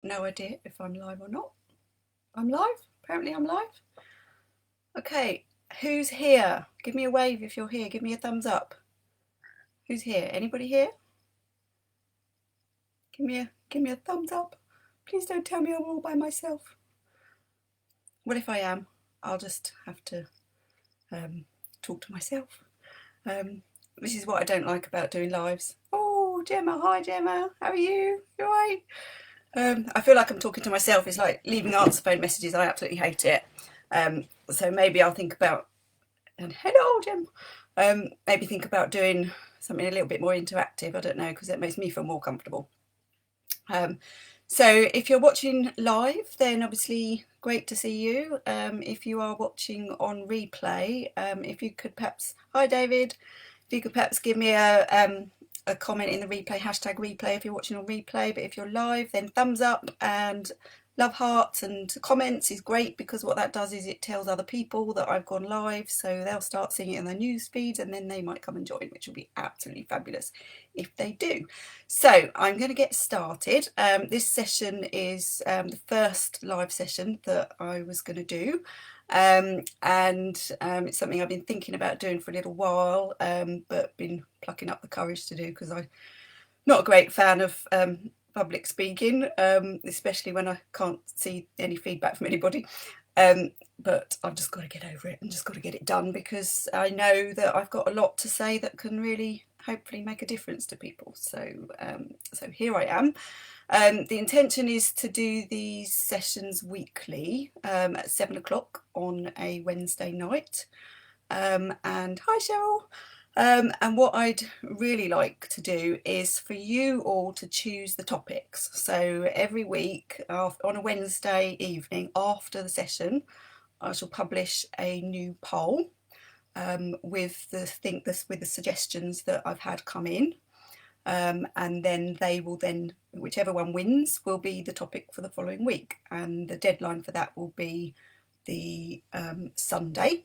no idea if I'm live or not. I'm live? Apparently I'm live. Okay, who's here? Give me a wave if you're here. Give me a thumbs up. Who's here? Anybody here? Give me a thumbs up. Please don't tell me I'm all by myself. Well, if I am, I'll just have to talk to myself. This is what I don't like about doing lives. Oh, Gemma. Hi, Gemma. How are you? You all right? I feel like I'm talking to myself. It's like leaving answer phone messages. I absolutely hate it. So maybe I'll think about, and hello, Jim. Maybe think about doing something a little bit more interactive. I don't know, because it makes me feel more comfortable. So if you're watching live, then obviously great to see you. If you are watching on replay, if you could perhaps, hi David, if you could perhaps give me a comment in the replay, hashtag replay if you're watching on replay, but if you're live, then thumbs up and love hearts and comments is great, because what that does is it tells other people that I've gone live, so they'll start seeing it in their news feeds and then they might come and join, which will be absolutely fabulous if they do. So I'm going to get started. This session is the first live session that I was going to do. It's something I've been thinking about doing for a little while, but been plucking up the courage to do, because I'm not a great fan of public speaking, especially when I can't see any feedback from anybody. But I've just got to get over it and just got to get it done, because I know that I've got a lot to say that can really hopefully make a difference to people. So here I am. The intention is to do these sessions weekly at 7 o'clock on a Wednesday night. And hi Cheryl. And what I'd really like to do is for you all to choose the topics. So every week on a Wednesday evening after the session, I shall publish a new poll with the suggestions that I've had come in. And then whichever one wins will be the topic for the following week. And the deadline for that will be the Sunday.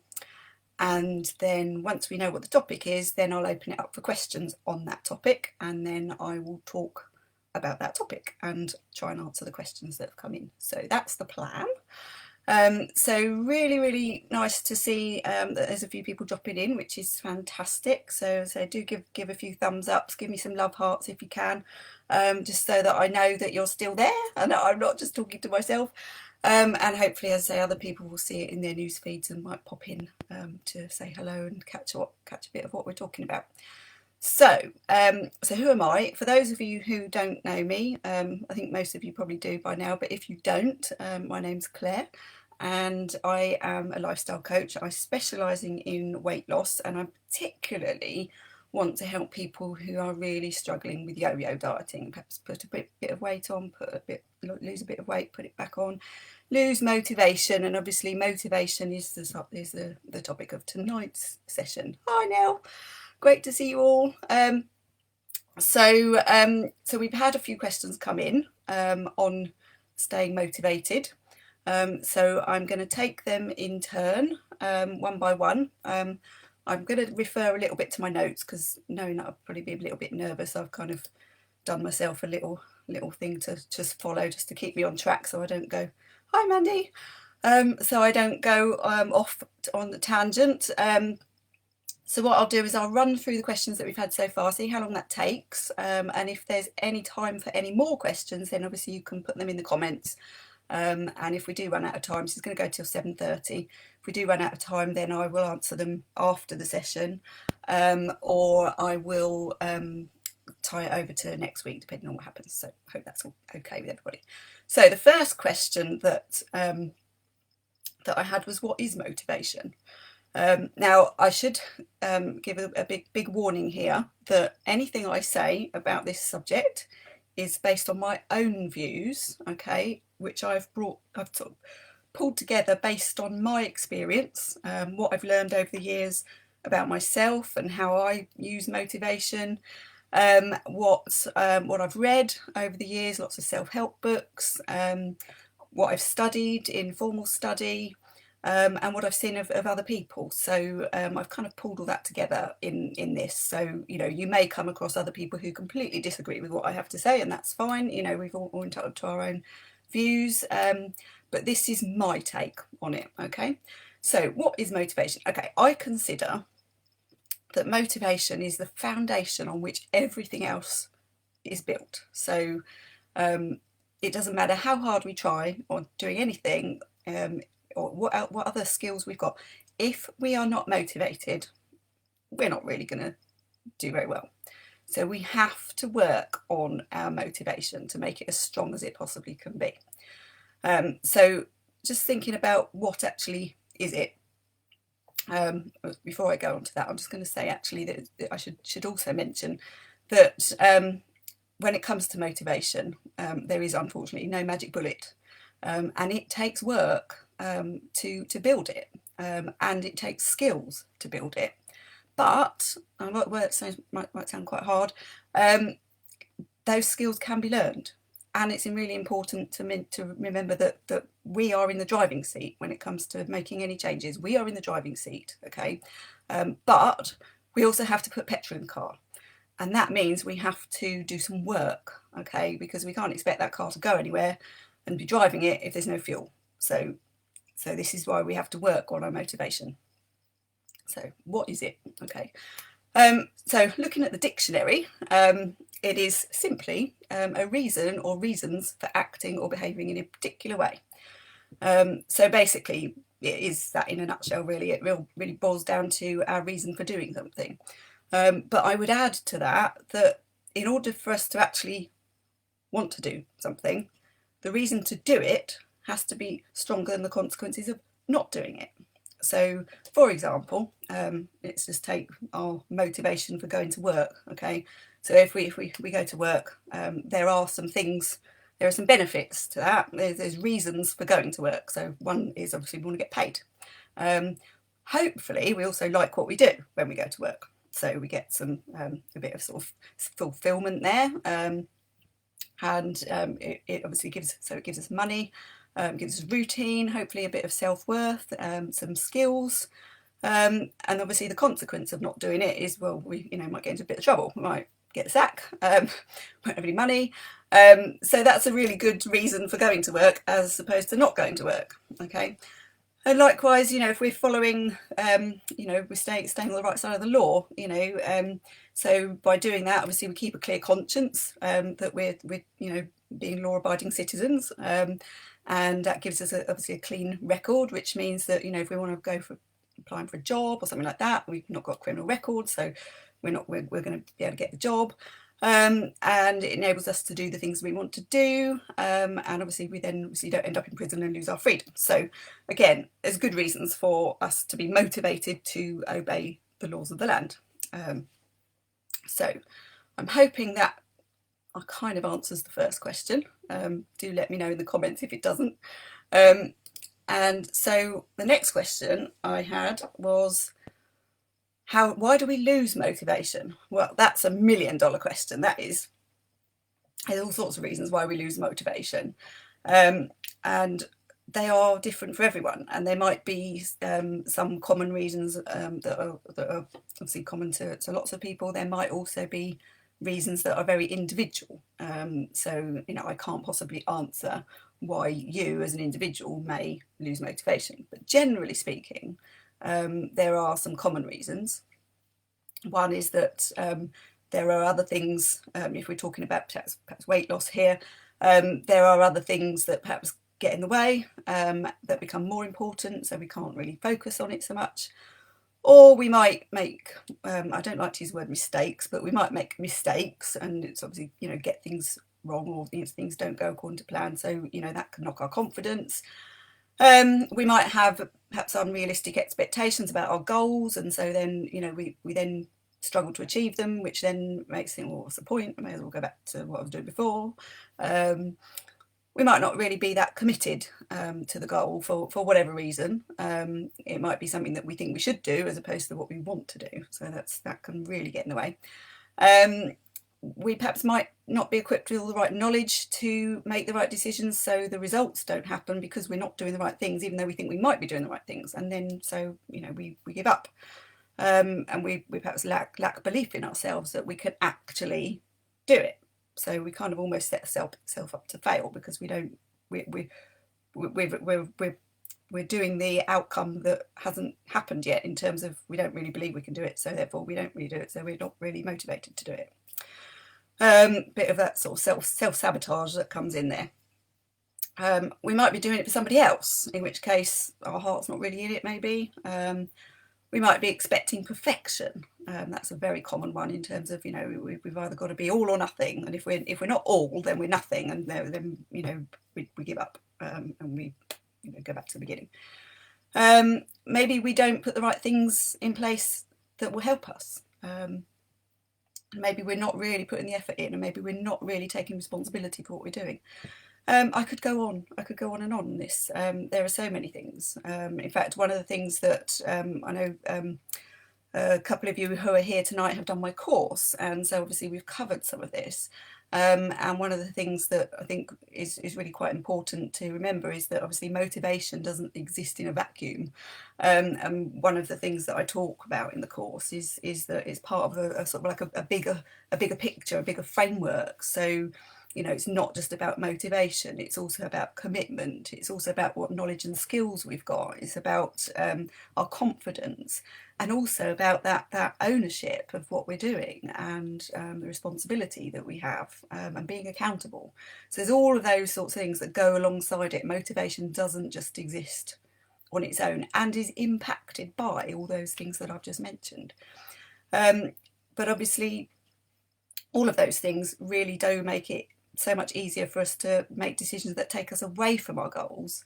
And then once we know what the topic is, then I'll open it up for questions on that topic, and then I will talk about that topic and try and answer the questions that have come in. So that's the plan. So really nice to see that there's a few people dropping in, which is fantastic. So do give a few thumbs ups, give me some love hearts if you can, just so that I know that you're still there and that I'm not just talking to myself. And hopefully, as I say, other people will see it in their news feeds and might pop in to say hello and catch a bit of what we're talking about. So who am I? For those of you who don't know me, I think most of you probably do by now, but if you don't, my name's Claire, and I am a lifestyle coach. I specialise in weight loss, and I particularly want to help people who are really struggling with yo-yo dieting, perhaps put a bit of weight on, lose a bit of weight, put it back on, lose motivation. And obviously motivation is the topic of tonight's session. Hi Nell, great to see you all. So we've had a few questions come in on staying motivated. So I'm going to take them in turn, one by one. I'm going to refer a little bit to my notes, because knowing that I'll probably be a little bit nervous, I've kind of done myself a little thing to just follow, just to keep me on track, so I don't go, hi Mandy, so I don't go off on the tangent. So what I'll do is I'll run through the questions that we've had so far, see how long that takes, and if there's any time for any more questions, then obviously you can put them in the comments. And if we do run out of time, so it's going to go till 7:30. If we do run out of time, then I will answer them after the session, or I will tie it over to next week, depending on what happens. So I hope that's all okay with everybody. So the first question that I had was, what is motivation? Now I should give a big warning here that anything I say about this subject is based on my own views, okay, which I've sort of pulled together based on my experience, what I've learned over the years about myself and how I use motivation, what I've read over the years, lots of self-help books, what I've studied in formal study, and what I've seen of other people. So I've kind of pulled all that together in this. So, you know, you may come across other people who completely disagree with what I have to say, and that's fine. You know, we've all entitled to our own views, but this is my take on it. Okay, so what is motivation? Okay, I consider that motivation is the foundation on which everything else is built. So it doesn't matter how hard we try or doing anything, or what other skills we've got. If we are not motivated, we're not really going to do very well. So we have to work on our motivation to make it as strong as it possibly can be. So just thinking about what actually is it. Before I go on to that, I'm just going to say actually that I should also mention that when it comes to motivation, there is unfortunately no magic bullet, and it takes work to build it, and it takes skills to build it. But work might sound quite hard. Those skills can be learned, and it's really important to remember that we are in the driving seat when it comes to making any changes. We are in the driving seat, okay, but we also have to put petrol in the car. And that means we have to do some work, okay, because we can't expect that car to go anywhere and be driving it if there's no fuel. So this is why we have to work on our motivation. So what is it? Okay, so looking at the dictionary, it is simply a reason or reasons for acting or behaving in a particular way. So basically, it is that in a nutshell, really. It really boils down to our reason for doing something. But I would add to that in order for us to actually want to do something, the reason to do it has to be stronger than the consequences of not doing it. So, for example, let's just take our motivation for going to work. Okay, so if we go to work, there are some benefits to that. There's reasons for going to work. So one is obviously we want to get paid. Hopefully, we also like what we do when we go to work. So we get a bit of sort of fulfillment there, and it obviously gives us money, gives us routine, hopefully a bit of self-worth, some skills, and obviously the consequence of not doing it is, well, we might get into a bit of trouble. We might get the sack, won't have any money. So that's a really good reason for going to work as opposed to not going to work. Okay. And likewise, if we're following, we're staying on the right side of the law, so by doing that, obviously we keep a clear conscience, that we're being law-abiding citizens, and that gives us obviously a clean record, which means that, if we want to go for applying for a job or something like that, we've not got a criminal record, so we're going to be able to get the job. And it enables us to do the things we want to do, and obviously we don't end up in prison and lose our freedom. So again, there's good reasons for us to be motivated to obey the laws of the land. So I'm hoping that kind of answers the first question. Do let me know in the comments if it doesn't. And so the next question I had was, why do we lose motivation? Well, that's $1 million question. There's all sorts of reasons why we lose motivation, and they are different for everyone. And there might be some common reasons that are obviously common to lots of people. There might also be reasons that are very individual. So I can't possibly answer why you as an individual may lose motivation, but generally speaking, there are some common reasons. One is that there are other things, if we're talking about perhaps weight loss here, there are other things that perhaps get in the way, that become more important, so we can't really focus on it so much. Or we might make, I don't like to use the word mistakes, but we might make mistakes, and it's obviously, get things wrong, or things don't go according to plan, so that can knock our confidence. We might have perhaps unrealistic expectations about our goals, and so then we then struggle to achieve them, which then makes think, well, what's the point? I may as well go back to what I was doing before. We might not really be that committed to the goal for whatever reason. It might be something that we think we should do as opposed to what we want to do, so that can really get in the way. We perhaps might not be equipped with all the right knowledge to make the right decisions, so the results don't happen because we're not doing the right things, even though we think we might be doing the right things, and then so we give up, and we perhaps lack belief in ourselves that we can actually do it. So we kind of almost set ourselves up to fail because we don't we're doing the outcome that hasn't happened yet, in terms of we don't really believe we can do it, so therefore we don't really do it, so we're not really motivated to do it. Bit of that sort of self-sabotage that comes in there. We might be doing it for somebody else, in which case our heart's not really in it, maybe. We might be expecting perfection. That's a very common one, in terms of, we've either got to be all or nothing, and if we're not all, then we're nothing, and then we give up, and we go back to the beginning. Maybe we don't put the right things in place that will help us. Maybe we're not really putting the effort in, and maybe we're not really taking responsibility for what we're doing. I could go on and on this. There are so many things. In fact, one of the things that I know a couple of you who are here tonight have done my course, and so obviously we've covered some of this. And one of the things that I think is really quite important to remember is that obviously motivation doesn't exist in a vacuum. And one of the things that I talk about in the course is that it's part of a sort of like a bigger picture, a bigger framework. So it's not just about motivation, it's also about commitment, it's also about what knowledge and skills we've got, it's about our confidence, and also about that ownership of what we're doing, and the responsibility that we have, and being accountable. So there's all of those sorts of things that go alongside it. Motivation doesn't just exist on its own, and is impacted by all those things that I've just mentioned. But obviously all of those things really do make it so much easier for us to make decisions that take us away from our goals,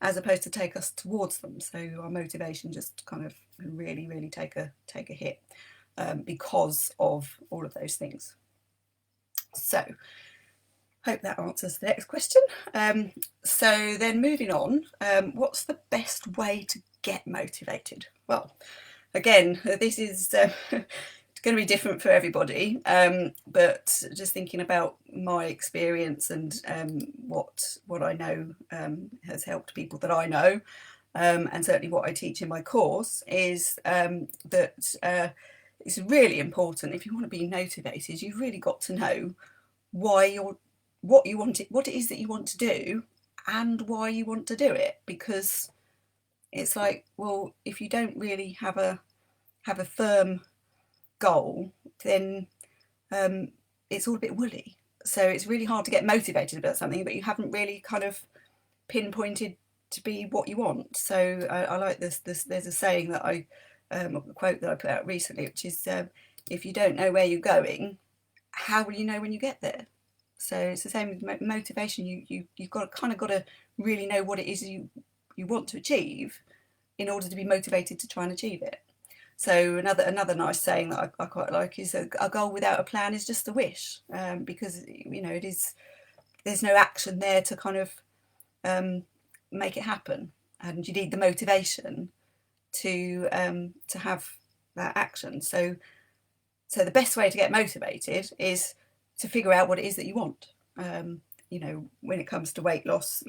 as opposed to take us towards them. So our motivation just kind of really take a hit because of all of those things. So hope that answers the next question. So then moving on, what's the best way to get motivated? Well, again, this is it's going to be different for everybody, but just thinking about my experience and what I know has helped people that I know, and certainly what I teach in my course, is that it's really important, if you want to be motivated, you've really got to know what it is that you want to do, and why you want to do it. Because it's like, well, if you don't really have a firm goal, then it's all a bit woolly. So it's really hard to get motivated about something, but you haven't really kind of pinpointed to be what you want. So I like this. There's a saying that a quote that I put out recently, which is, if you don't know where you're going, how will you know when you get there? So it's the same with motivation. You've got to really know what it is you want to achieve in order to be motivated to try and achieve it. So another nice saying that I quite like is, a goal without a plan is just a wish, because it is, there's no action there to kind of make it happen, and you need the motivation to have that action. So the best way to get motivated is to figure out what it is that you want. When it comes to weight loss,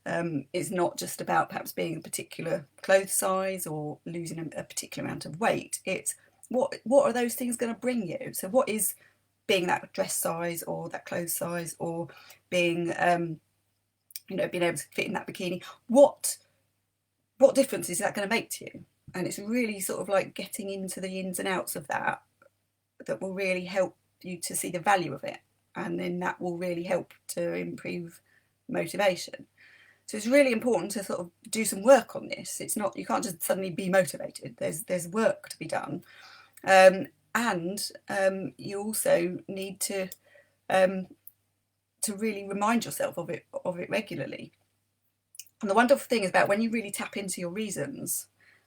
it's not just about perhaps being a particular clothes size or losing a particular amount of weight. It's what are those things going to bring you? So what is being that dress size or that clothes size, or being being able to fit in that bikini? What difference is that going to make to you? And it's really sort of like getting into the ins and outs of that will really help you to see the value of it, and then that will really help to improve motivation. So it's really important to sort of do some work on this. It's not, you can't just suddenly be motivated. There's work to be done, and you also need to really remind yourself of it regularly. And the wonderful thing is about when you really tap into your reasons,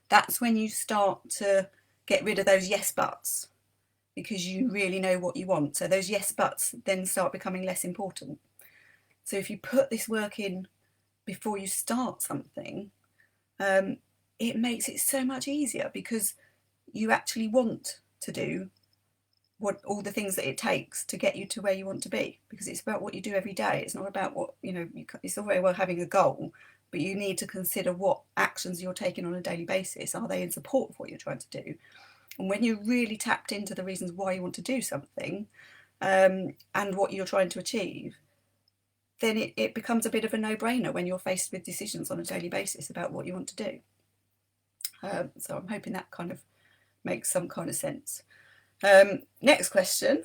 that's when you start to get rid of those yes buts, because you really know what you want. So those yes buts then start becoming less important. So if you put this work in before you start something, it makes it so much easier, because you actually want to do all the things that it takes to get you to where you want to be, because it's about what you do every day. It's not about what it's all very well having a goal, but you need to consider what actions you're taking on a daily basis. Are they in support of what you're trying to do? And when you're really tapped into the reasons why you want to do something, and what you're trying to achieve, then it becomes a bit of a no-brainer when you're faced with decisions on a daily basis about what you want to do. So I'm hoping that kind of makes some kind of sense. Next question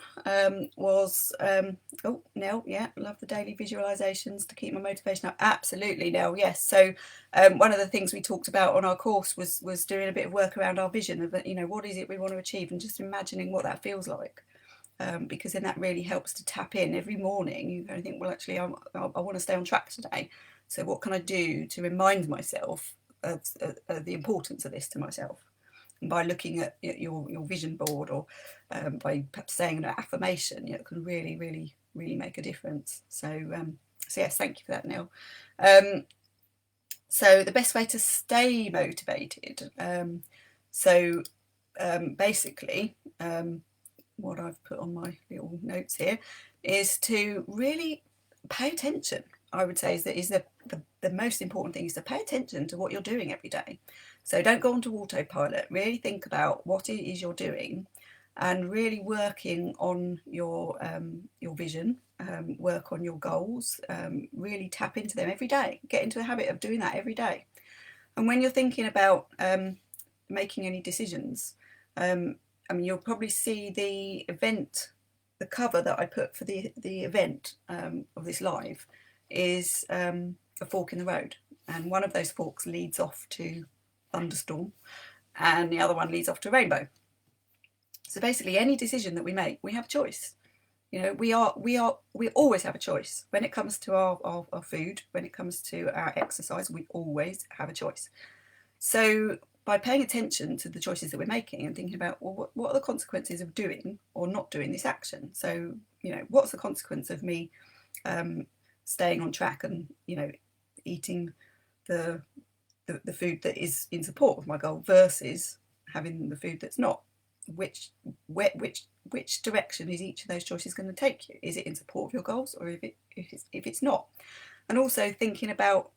was, oh, Nell, yeah, love the daily visualizations to keep my motivation up. Absolutely, Nell, yes. So one of the things we talked about on our course was doing a bit of work around our vision of, you know, what is it we want to achieve, and just imagining what that feels like. Because then that really helps to tap in every morning. You kind of think, well, actually, I want to stay on track today. So what can I do to remind myself of the importance of this to myself? And by looking at your vision board, or by perhaps saying an affirmation, you know, it can really, really, really make a difference. So, so yes, thank you for that, Neil. So the best way to stay motivated. Basically, what I've put on my little notes here is to really pay attention. I would say is the most important thing is to pay attention to what you're doing every day. So don't go onto autopilot. Really think about what it is you're doing, and really working on your vision, work on your goals, really tap into them every day. Get into the habit of doing that every day. And when you're thinking about making any decisions, I mean, you'll probably see the event, the cover that I put for the event of this live is a fork in the road. And one of those forks leads off to thunderstorm, and the other one leads off to rainbow. So basically, any decision that we make, we have choice. You know, we always have a choice. When it comes to our food, when it comes to our exercise, we always have a choice. So by paying attention to the choices that we're making and thinking about, well, what are the consequences of doing or not doing this action? So, you know, what's the consequence of me staying on track and, you know, eating the food that is in support of my goal versus having the food that's not? Which direction is each of those choices going to take you? Is it in support of your goals, or if it's not? And also thinking about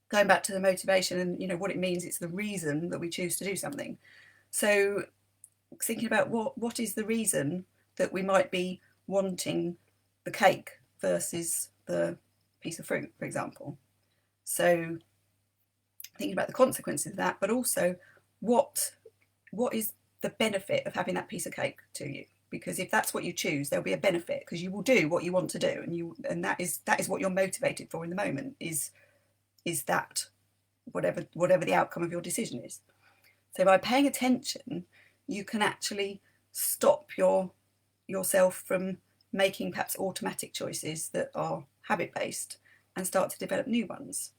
going back to the motivation and, you know, what it means. It's the reason that we choose to do something. So thinking about what is the reason that we might be wanting the cake versus the piece of fruit, for example. So thinking about the consequences of that, but also what is the benefit of having that piece of cake to you? Because if that's what you choose, there'll be a benefit, because you will do what you want to do, and that is what you're motivated for in the moment, is that whatever the outcome of your decision is. So by paying attention, you can actually stop yourself from making perhaps automatic choices that are habit-based and start to develop new ones.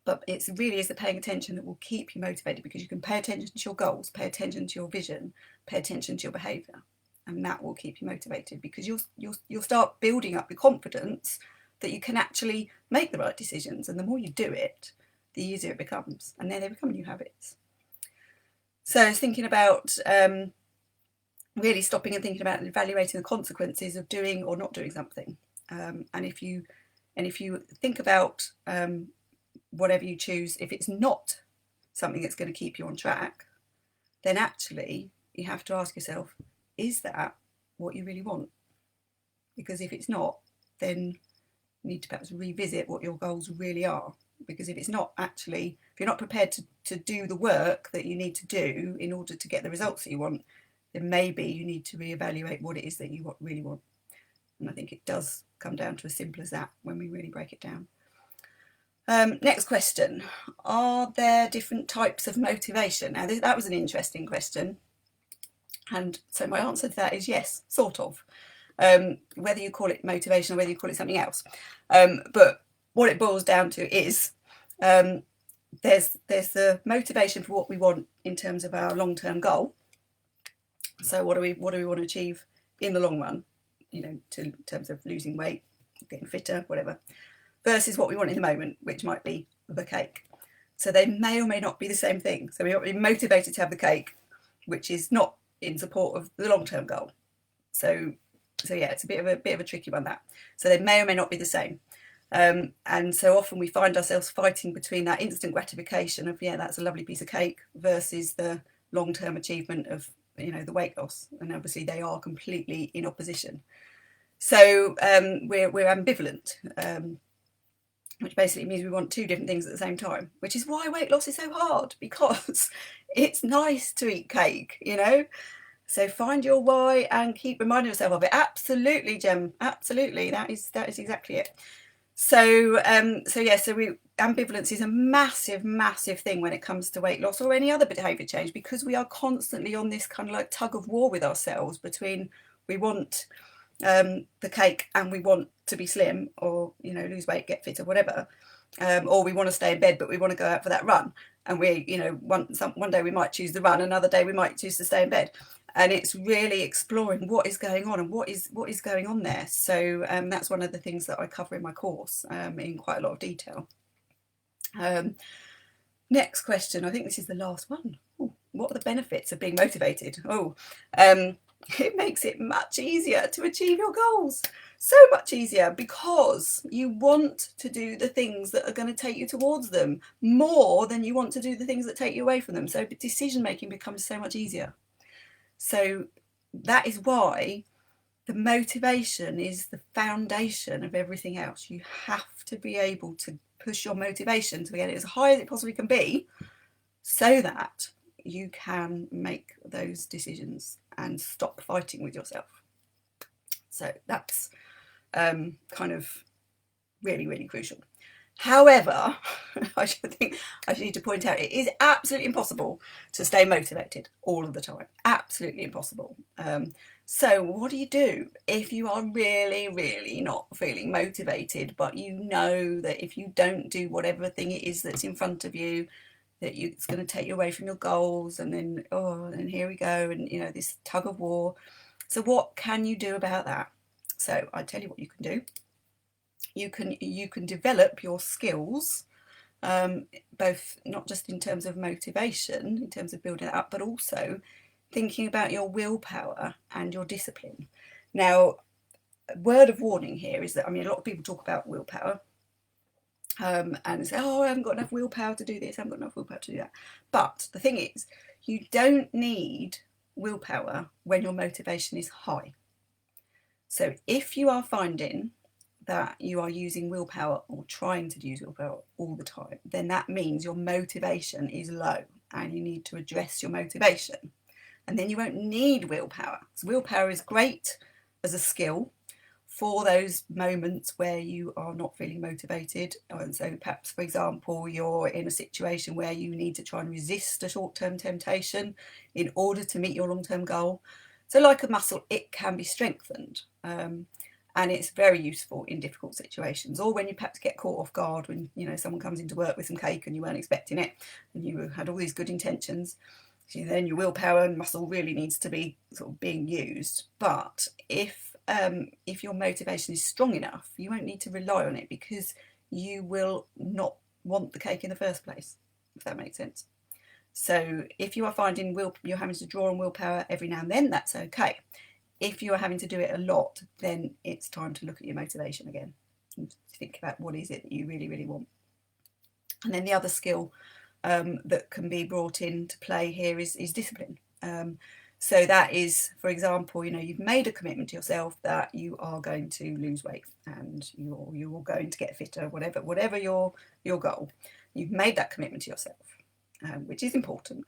But it really is the paying attention that will keep you motivated, because you can pay attention to your goals, pay attention to your vision, pay attention to your behaviour, and that will keep you motivated, because you'll start building up your confidence that you can actually make the right decisions, and the more you do it, the easier it becomes, and then they become new habits. So thinking about really stopping and thinking about and evaluating the consequences of doing or not doing something, and if you think about whatever you choose, if it's not something that's going to keep you on track, then actually you have to ask yourself, is that what you really want? Because if it's not, then you need to perhaps revisit what your goals really are. Because if you're not prepared to do the work that you need to do in order to get the results that you want, then maybe you need to reevaluate what it is that you really want. And I think it does come down to as simple as that when we really break it down. Next question. Are there different types of motivation? Now, that was an interesting question. And so my answer to that is yes, sort of. Whether you call it motivation or whether you call it something else. But what it boils down to is there's the motivation for what we want in terms of our long-term goal. So what do we want to achieve in the long run, you know, in terms of losing weight, getting fitter, whatever, versus what we want in the moment, which might be the cake. So they may or may not be the same thing. So we might be motivated to have the cake, which is not in support of the long-term goal. So yeah, it's a bit of a tricky one, that. So they may or may not be the same. And so often we find ourselves fighting between that instant gratification of, yeah, that's a lovely piece of cake, versus the long-term achievement of, you know, the weight loss. And obviously they are completely in opposition. So we're ambivalent, which basically means we want two different things at the same time, which is why weight loss is so hard, because it's nice to eat cake, you know. So find your why and keep reminding yourself of it. Absolutely, Jem. Absolutely, that is exactly it. So ambivalence is a massive thing when it comes to weight loss or any other behaviour change, because we are constantly on this kind of like tug of war with ourselves between we want the cake and we want to be slim, or lose weight, get fit, or whatever, or we want to stay in bed but we want to go out for that run, and we one day we might choose the run, another day we might choose to stay in bed. And it's really exploring what is going on and what is going on there. So that's one of the things that I cover in my course in quite a lot of detail. Next question, I think this is the last one. Ooh, what are the benefits of being motivated? It makes it much easier to achieve your goals. So much easier, because you want to do the things that are going to take you towards them more than you want to do the things that take you away from them. So decision making becomes so much easier. So that is why the motivation is the foundation of everything else. You have to be able to push your motivation to get it as high as it possibly can be, so that you can make those decisions and stop fighting with yourself. So that's kind of really crucial. However, I need to point out, it is absolutely impossible to stay motivated all of the time. Absolutely impossible. So what do you do if you are really not feeling motivated, but you know that if you don't do whatever thing it is that's in front of you, that it's going to take you away from your goals, and then and here we go, and this tug of war. So what can you do about that? So I tell you what you can do. You can develop your skills, both not just in terms of motivation, in terms of building it up, but also thinking about your willpower and your discipline. Now, a word of warning here is that, a lot of people talk about willpower and say, I haven't got enough willpower to do this, I haven't got enough willpower to do that. But the thing is, you don't need willpower when your motivation is high. So if you are finding that you are using willpower, or trying to use willpower all the time, then that means your motivation is low and you need to address your motivation. And then you won't need willpower. So willpower is great as a skill for those moments where you are not feeling motivated. And so perhaps, for example, you're in a situation where you need to try and resist a short-term temptation in order to meet your long-term goal. So like a muscle, it can be strengthened. And it's very useful in difficult situations, or when you perhaps get caught off guard, when someone comes into work with some cake and you weren't expecting it, and you had all these good intentions. So then your willpower and muscle really needs to be sort of being used. But if your motivation is strong enough, you won't need to rely on it, because you will not want the cake in the first place, if that makes sense. So if you are finding you're having to draw on willpower every now and then, that's okay. If you are having to do it a lot, then it's time to look at your motivation again and think about what is it that you really want. And then the other skill that can be brought into play here is discipline. So that is, for example, you've made a commitment to yourself that you are going to lose weight and you're going to get fitter, whatever your goal. You've made that commitment to yourself, which is important.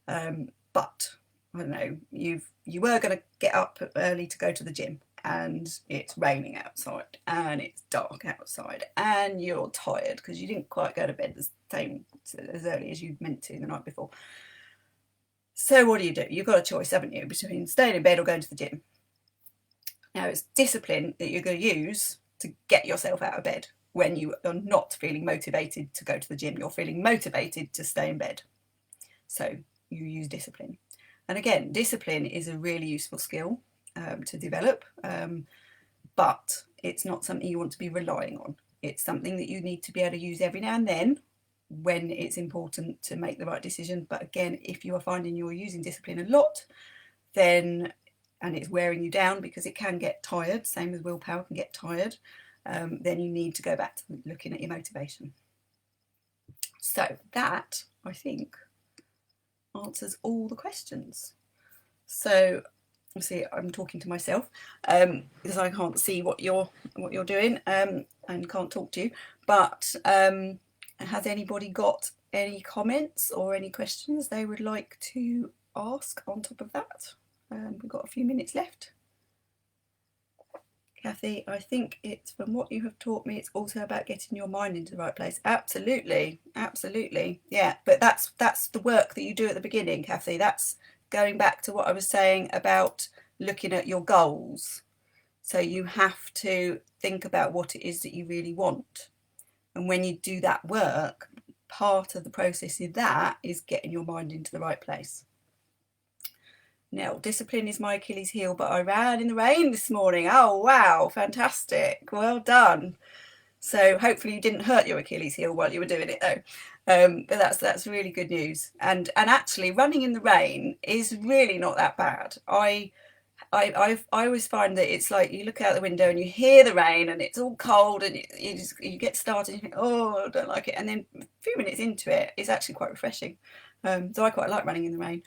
But I don't know, you were going to get up early to go to the gym, and it's raining outside and it's dark outside and you're tired because you didn't quite go to bed as early as you meant to the night before. So what do? You've got a choice, haven't you, between staying in bed or going to the gym. Now, it's discipline that you're going to use to get yourself out of bed when you are not feeling motivated to go to the gym. You're feeling motivated to stay in bed. So you use discipline. And again, discipline is a really useful skill to develop, but it's not something you want to be relying on. It's something that you need to be able to use every now and then when it's important to make the right decision. But again, if you are finding you're using discipline a lot, then, and it's wearing you down, because it can get tired, same as willpower can get tired, then you need to go back to looking at your motivation. So that, I think, answers all the questions. So obviously I'm talking to myself because I can't see what you're doing and can't talk to you. But has anybody got any comments or any questions they would like to ask on top of that? We've got a few minutes left. Kathy, I think it's from what you have taught me, it's also about getting your mind into the right place. Absolutely, absolutely. Yeah, but that's the work that you do at the beginning, Kathy. That's going back to what I was saying about looking at your goals. So you have to think about what it is that you really want. And when you do that work, part of the process in that is getting your mind into the right place. Now, discipline is my Achilles heel, but I ran in the rain this morning. Oh, wow, fantastic. Well done. So hopefully you didn't hurt your Achilles heel while you were doing it though. But that's really good news. And actually running in the rain is really not that bad. I always find that it's like you look out the window and you hear the rain and it's all cold and you get started and you think, oh, I don't like it. And then a few minutes into it, it's actually quite refreshing. So I quite like running in the rain.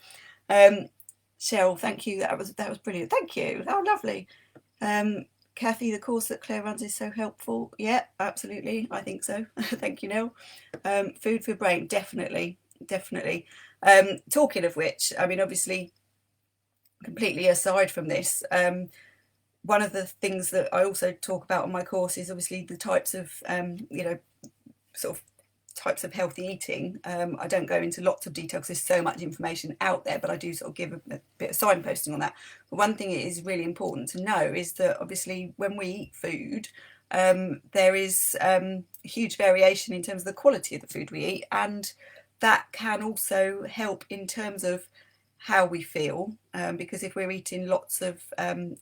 Cheryl, thank you. That was brilliant. Thank you. Oh, lovely. Kathy, the course that Claire runs is so helpful. Yeah, absolutely. I think so. Thank you, Neil. Food for brain, definitely. Talking of which, I mean, obviously, completely aside from this, one of the things that I also talk about on my course is obviously the types of, sort of types of healthy eating. I don't go into lots of detail because there's so much information out there, but I do sort of give a bit of signposting on that. But one thing it is really important to know is that obviously when we eat food, there is huge variation in terms of the quality of the food we eat, and that can also help in terms of how we feel, because if we're eating lots of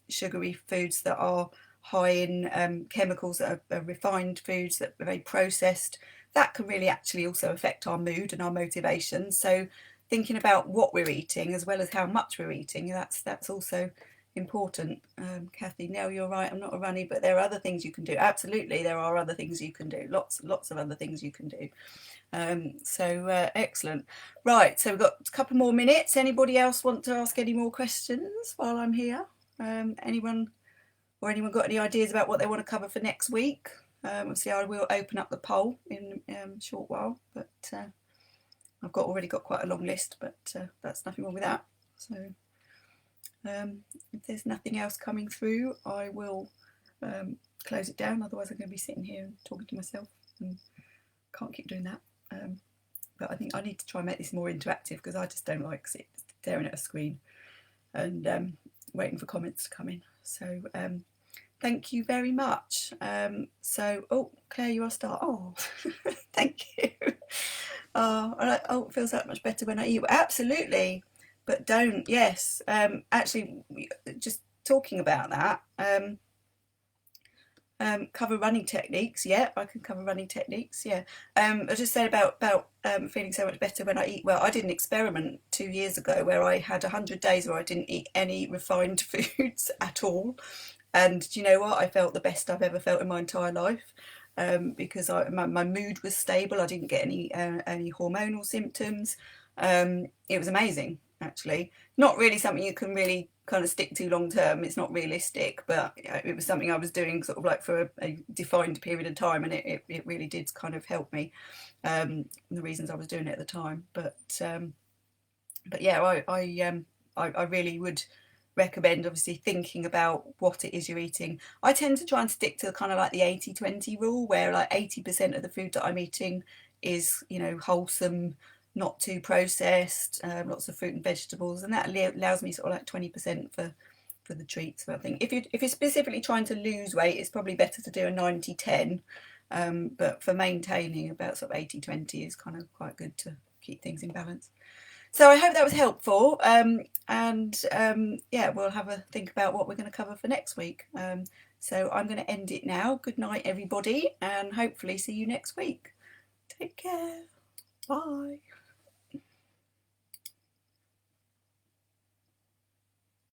sugary foods that are high in chemicals, that are refined foods, that are very processed, that can really actually also affect our mood and our motivation. So thinking about what we're eating as well as how much we're eating, that's also important. Kathy, no, you're right, I'm not a runny, but there are other things you can do. Absolutely, there are other things you can do, lots of other things you can do. Excellent. Right, so we've got a couple more minutes. Anybody else want to ask any more questions while I'm here? Anyone got any ideas about what they want to cover for next week? Obviously I will open up the poll in a short while, but I've already got quite a long list, but that's nothing wrong with that. So if there's nothing else coming through, I will close it down. Otherwise I'm going to be sitting here and talking to myself and can't keep doing that. But I think I need to try and make this more interactive because I just don't like staring at a screen and waiting for comments to come in. So thank you very much. Oh, Claire, you are start. Oh, thank you. Oh, it feels that much better when I eat. Absolutely, but don't. Yes, actually, just talking about that. Cover running techniques. Yeah, I can cover running techniques. Yeah. I just said about feeling so much better when I eat well. I did an experiment 2 years ago where I had 100 days where I didn't eat any refined foods at all. And do you know what? I felt the best I've ever felt in my entire life, because my mood was stable. I didn't get any hormonal symptoms. It was amazing, actually. Not really something you can really kind of stick to long term. It's not realistic, but it was something I was doing sort of like for a defined period of time, and it really did kind of help me. The reasons I was doing it at the time, but yeah, I really would recommend obviously thinking about what it is you're eating. I tend to try and stick to kind of like the 80-20 rule, where like 80% of the food that I'm eating is, wholesome, not too processed, lots of fruit and vegetables, and that allows me sort of like 20% for the treats. But I think if you're specifically trying to lose weight, it's probably better to do a 90-10, but for maintaining about sort of 80-20 is kind of quite good to keep things in balance. So I hope that was helpful, yeah, we'll have a think about what we're going to cover for next week. So I'm going to end it now. Good night, everybody, and hopefully see you next week. Take care. Bye.